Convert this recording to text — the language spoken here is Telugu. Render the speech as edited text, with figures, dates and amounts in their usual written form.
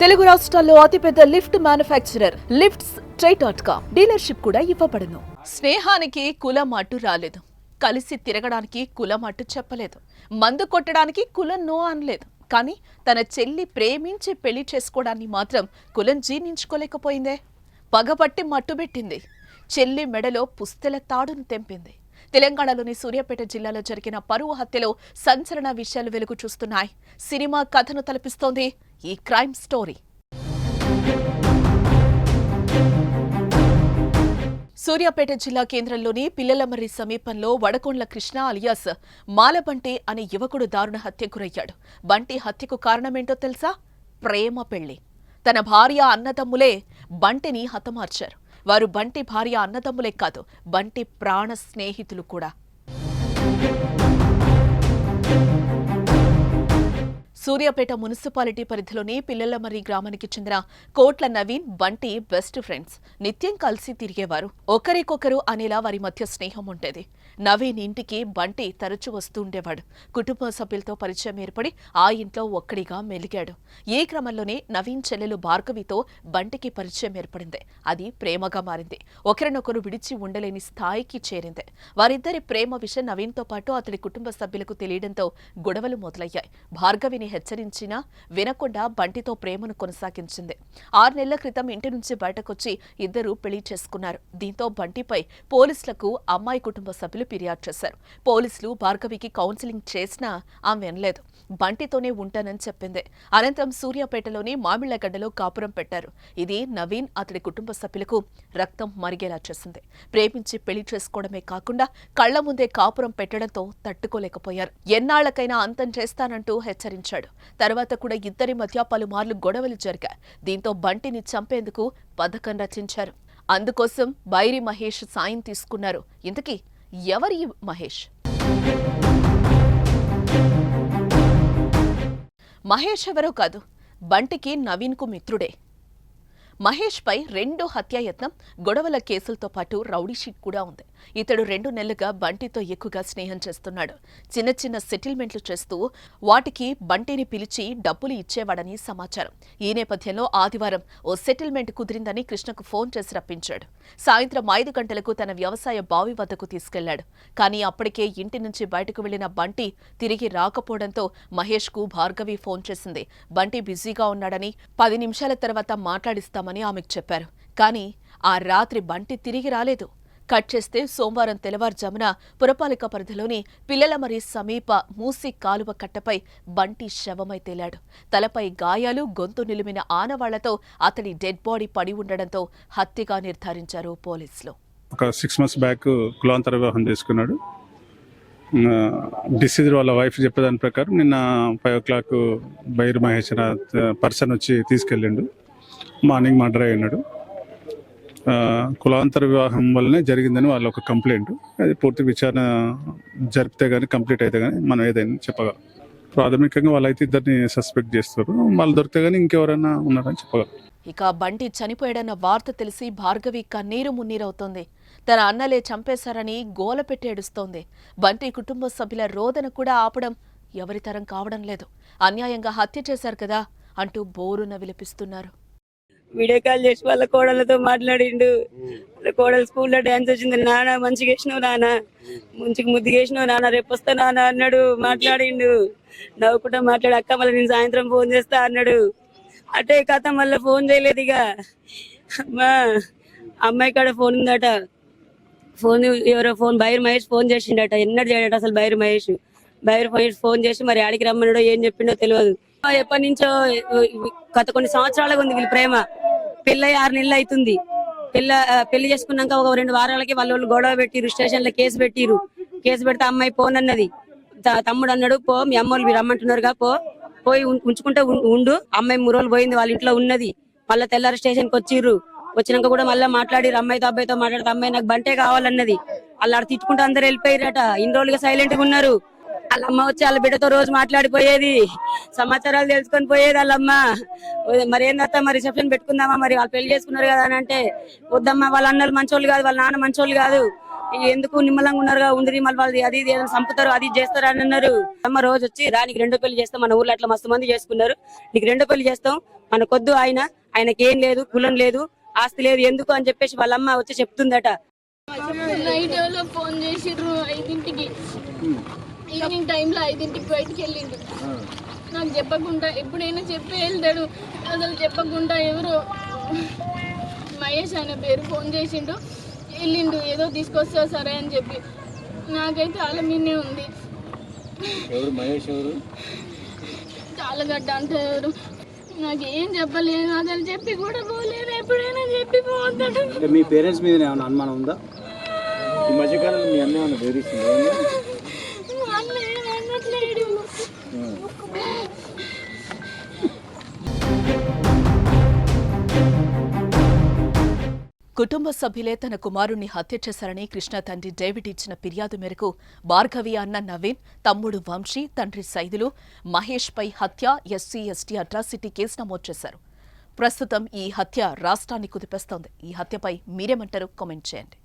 తెలుగు రాష్ట్రాల్లో అతిపెద్ద లిఫ్ట్ మ్యానుఫ్యాక్చరర్ లిఫ్ట్స్ ట్రై.com డీలర్షిప్ కూడా ఇవ్వబడును. స్నేహానికి కులం అడ్డు రాలేదు, కలిసి తిరగడానికి కులం అడ్డు చెప్పలేదు, మందు కొట్టడానికి కులం నో అనలేదు. కానీ తన చెల్లి ప్రేమించి పెళ్లి చేసుకోవడాన్ని మాత్రం కులం జీర్ణించుకోలేకపోయిందే. పగబట్టి మట్టుబెట్టింది. చెల్లి మెడలో పుస్తెల తాడును తెంపింది. తెలంగాణలోని సూర్యాపేట జిల్లాలో జరిగిన పరువు హత్యలో సంచలన విషయాలు వెలుగు చూస్తున్నాయి. సినిమా కథను తలపిస్తోంది ఈ క్రైమ్ స్టోరీ. సూర్యాపేట జిల్లా కేంద్రంలోని పిల్లలమర్రి సమీపంలో వడకొండ్ల కృష్ణ అలియాస్ మాలబంటి అనే యువకుడు దారుణ హత్యకు గురయ్యాడు. బంటి హత్యకు కారణమేంటో తెలుసా? ప్రేమ పెళ్లి. తన భార్య అన్నదమ్ములే బంటిని హతమార్చారు. వారు బంటి భార్య అన్నదమ్ములే కాదు, బంటి ప్రాణ స్నేహితులు కూడా. సూర్యాపేట మున్సిపాలిటీ పరిధిలోని పిల్లలమర్రి గ్రామానికి చెందిన కోట్ల నవీన్, బంటి బెస్ట్ ఫ్రెండ్స్. నిత్యం కలిసి తిరిగేవారు. ఒకరికొకరు అనేలా వారి మధ్య స్నేహం ఉండేది. నవీన్ ఇంటికి బంటి తరచూ వస్తూ ఉండేవాడు. కుటుంబ సభ్యులతో పరిచయం ఏర్పడి ఆ ఇంట్లో ఒక్కడిగా మెలిగాడు. ఈ క్రమంలోనే నవీన్ చెల్లెలు భార్గవితో బంటికి పరిచయం ఏర్పడింది. అది ప్రేమగా మారింది. ఒకరినొకరు విడిచి ఉండలేని స్థాయికి చేరింది. వారిద్దరి ప్రేమ విషయం నవీన్తో పాటు అతడి కుటుంబ సభ్యులకు తెలియడంతో గొడవలు మొదలయ్యాయి. భార్గవిని హెచ్చరించినా వినకుండా బంటితో ప్రేమను కొనసాగించింది. 6 నెలల క్రితం ఇంటి నుంచి బయటకొచ్చి ఇద్దరు పెళ్లి చేసుకున్నారు. దీంతో బంటిపై పోలీసులకు అమ్మాయి కుటుంబ సభ్యులు ఫిర్యాదు చేశారు. పోలీసులు భార్గవికి కౌన్సిలింగ్ చేసినా ఆమె వినలేదు. బంటితోనే ఉంటానని చెప్పింది. అనంతరం సూర్యాపేటలోని మామిళ్లగడ్డలో కాపురం పెట్టారు. ఇది నవీన్, అతడి కుటుంబ సభ్యులకు రక్తం మరిగేలా చేసింది. ప్రేమించి పెళ్లి చేసుకోవడమే కాకుండా కళ్ల ముందే కాపురం పెట్టడంతో తట్టుకోలేకపోయారు. ఎన్నాళ్లకైనా అంతం చేస్తానంటూ హెచ్చరించాడు. తర్వాత కూడా ఇద్దరి మధ్య పలుమార్లు గొడవలు జరిగాయి. దీంతో బంటిని చంపేందుకు పథకం రచించారు. అందుకోసం బైరి మహేష్ సాయం తీసుకున్నారు. ఇంతకీ ఎవరి మహేష్? మహేష్ ఎవరో కాదు, బంటికి నవీన్కు మిత్రుడే. మహేష్ పై 2 హత్యాయత్నం, గొడవల కేసులతో పాటు రౌడీ షీట్ కూడా ఉంది. ఇతడు 2 నెలలుగా బంటితో ఎక్కువగా స్నేహం చేస్తున్నాడు. చిన్న చిన్న సెటిల్మెంట్లు చేస్తూ వాటికి బంటిని పిలిచి డబ్బులు ఇచ్చేవాడని సమాచారం. ఈ నేపథ్యంలో ఆదివారం ఓ సెటిల్మెంట్ కుదిరిందని కృష్ణకు ఫోన్ చేసి రప్పించాడు. సాయంత్రం 5 గంటలకు తన వ్యవసాయ బావి వద్దకు తీసుకెళ్లాడు. కానీ అప్పటికే ఇంటి నుంచి బయటకు వెళ్లిన బంటి తిరిగి రాకపోవడంతో మహేష్కు భార్గవి ఫోన్ చేసింది. బంటి బిజీగా ఉన్నాడని 10 నిమిషాల తర్వాత మాట్లాడిస్తామని ఆమెకు చెప్పారు. కానీ ఆ రాత్రి బంటి తిరిగి రాలేదు. కట్ చేస్తే సోమవారం తెల్లవారుజామున పురపాలిక పరిధిలోని పిల్లలమర్రి సమీప మూసి కాలువ కట్టపై బంటి శవమై తేలాడు. తలపై గాయాలు, గొంతు నిలిమిన ఆనవాళ్లతో అతడి డెడ్ బాడీ పడి ఉండడంతో హత్యగా నిర్ధారించారు పోలీసులు. ఒక 6 months బ్యాక్ కులాంతర వివాహం చేసుకున్నాడు. డిసీజ్ వాళ్ళ వైఫ్ చెప్పేదాని ప్రకారం నిన్న 5 o'clock బైరు మహేష్ పర్సన్ వచ్చి తీసుకెళ్ళిండు. మార్నింగ్ మర్డర్ అయినాడు. కులాంతర వివాహం వల్లనే జరిగిందని వాళ్ళ ఒక కంప్లైంట్. అది పూర్తి విచారణ జరిపితే కానీ కంప్లీట్ అయితే కానీ మనం ఏదైనా చెప్పగలం. ప్రాథమికంగా వాళ్ళైతే ఇద్దరిని సస్పెక్ట్ చేస్తారు. వాళ్ళు దొరికితే కానీ ఇంకెవరైనా ఉన్నారని చెప్పగలం. ఇక బంటి చనిపోయాడన్న వార్త తెలిసి భార్గవి కన్నీరు మున్నీరవుతోంది. తన అన్నలే చంపేశారని గోల పెట్టి ఏడుస్తోంది. బంటి కుటుంబ సభ్యుల రోదన కూడా ఆపడం ఎవరి తరం కావడం లేదు. అన్యాయంగా హత్య చేశారు కదా అంటూ బోరున విలపిస్తున్నారు. వీడియో కాల్ చేసి వాళ్ళ కోడలతో మాట్లాడిండు. వాళ్ళ కోడలు స్కూల్లో డాన్స్ వచ్చింది. నాన్న మంచిగా వేసినావు, నాన్న మంచిగా ముద్దుగా వేసినావు, నాన్న రేపు వస్తా నాన్న అన్నాడు. మాట్లాడిండు, నవ్వుకుంటా మాట్లాడి అక్క మళ్ళీ నేను సాయంత్రం ఫోన్ చేస్తా అన్నాడు. అటే కథ మళ్ళీ ఫోన్ చేయలేదు. ఇక మా అమ్మాయి కాడ ఫోన్ ఉందట. ఫోన్ ఎవరో ఫోన్ బైరు మహేష్ ఫోన్ చేసిండట. ఎన్నడు చేయడట అసలు బైరు మహేష్ ఫోన్ చేసి మరి ఆడికి రమ్మన్నాడో ఏం చెప్పిండో తెలియదు. ఎప్పటి నుంచో గత కొన్ని సంవత్సరాలుగా ఉంది వీళ్ళ ప్రేమ. పెళ్ళై 6 నెలలు అవుతుంది. పెళ్లి చేసుకున్నాక ఒక 2 వారాలకి వాళ్ళు గొడవ పెట్టిరు. స్టేషన్ లో కేసు పెట్టిరు. కేసు పెడితే అమ్మాయి పోనన్నది. తమ్ముడు అన్నాడు, పో మీ అమ్మోళ్ళు రమ్మంటున్నారుగా, పోయి ఉంచుకుంటే ఉండు. అమ్మాయి 3 రోజులు పోయింది, వాళ్ళ ఇంట్లో ఉన్నది. మళ్ళీ తెల్లారి స్టేషన్ కి వచ్చిర్రు. వచ్చినాక కూడా మళ్ళీ మాట్లాడిరు. అమ్మాయితో అబ్బాయితో మాట్లాడితే అమ్మాయి నాకు బంటే కావాలన్నది. వాళ్ళు తిట్టుకుంటూ అందరు వెళ్ళిపోయారట. ఇన్ని రోజులుగా సైలెంట్ గా ఉన్నారు. వాళ్ళ అమ్మ వచ్చి వాళ్ళ బిడ్డతో రోజు మాట్లాడిపోయేది, సమాచారాలు తెలుసుకొని పోయేది వాళ్ళమ్మ. మరి ఏందత్తా మరి రిసెప్షన్ పెట్టుకుందామా, మరి వాళ్ళు పెళ్లి చేసుకున్నారు కదా అని అంటే వద్దమ్మా, వాళ్ళ అన్నలు మంచోళ్ళు కాదు, వాళ్ళ నాన్న మంచోళ్ళు కాదు, ఎందుకు నిమ్మలంగా ఉన్నారుగా ఉండి మళ్ళీ వాళ్ళు అది ఇది ఏదైనా చంపుతారు అది చేస్తారు అని అన్నారు. అమ్మ రోజు వచ్చి రానికి రెండో పెళ్లి చేస్తాం, మన ఊర్లో అట్లా మస్తు మంది చేసుకున్నారు, నీకు రెండో పెళ్లి చేస్తాం, మనకొద్దు ఆయనకి ఏం లేదు, కులం లేదు, ఆస్తి లేదు, ఎందుకు అని చెప్పేసి వాళ్ళమ్మ వచ్చి చెప్తుందట. నైట్ లో ఫోన్ చేసిర్రు 5ంటికి, ఈవినింగ్ టైంలో 5ంటికి బయటికి వెళ్ళిండు. నాకు చెప్పకుండా, ఎప్పుడైనా చెప్పి వెళ్తాడు, అసలు చెప్పకుండా ఎవరో మహేష్ అనే పేరు ఫోన్ చేసిండు, వెళ్ళిండు ఏదో తీసుకొస్తా సరే అని చెప్పి. నాకైతే వాళ్ళ మీదే ఉంది. ఎవరు మహేష్? ఎవరు? చాలగడ్డ అంటే ఎవరు నాకేం చెప్పలేదు, అసలు చెప్పి కూడా పోలేదు, ఎప్పుడైనా చెప్పి పోతాడు. మీ పేరెంట్స్ మీద ఏమైనా అనుమానం ఉందా? ఈ మధ్యకాలంలో మీ అన్న ఏమైనా బెదిరిస్తుందా? అనట్లేడు. కుటుంబ సభ్యులే తన కుమారుణ్ణి హత్య చేశారని కృష్ణ తండ్రి డేవిడ్ ఇచ్చిన ఫిర్యాదు మేరకు భార్గవి అన్న నవీన్, తమ్ముడు వంశీ, తండ్రి సైదులు, మహేష్ పై హత్య, ఎస్సీ ఎస్టీ అట్రాసిటీ కేసు నమోదు చేశారు. ప్రస్తుతం ఈ హత్య రాష్ట్రాన్ని కుదిపేస్తోంది. ఈ హత్యపై మీరేమంటారు? కామెంట్ చేయండి.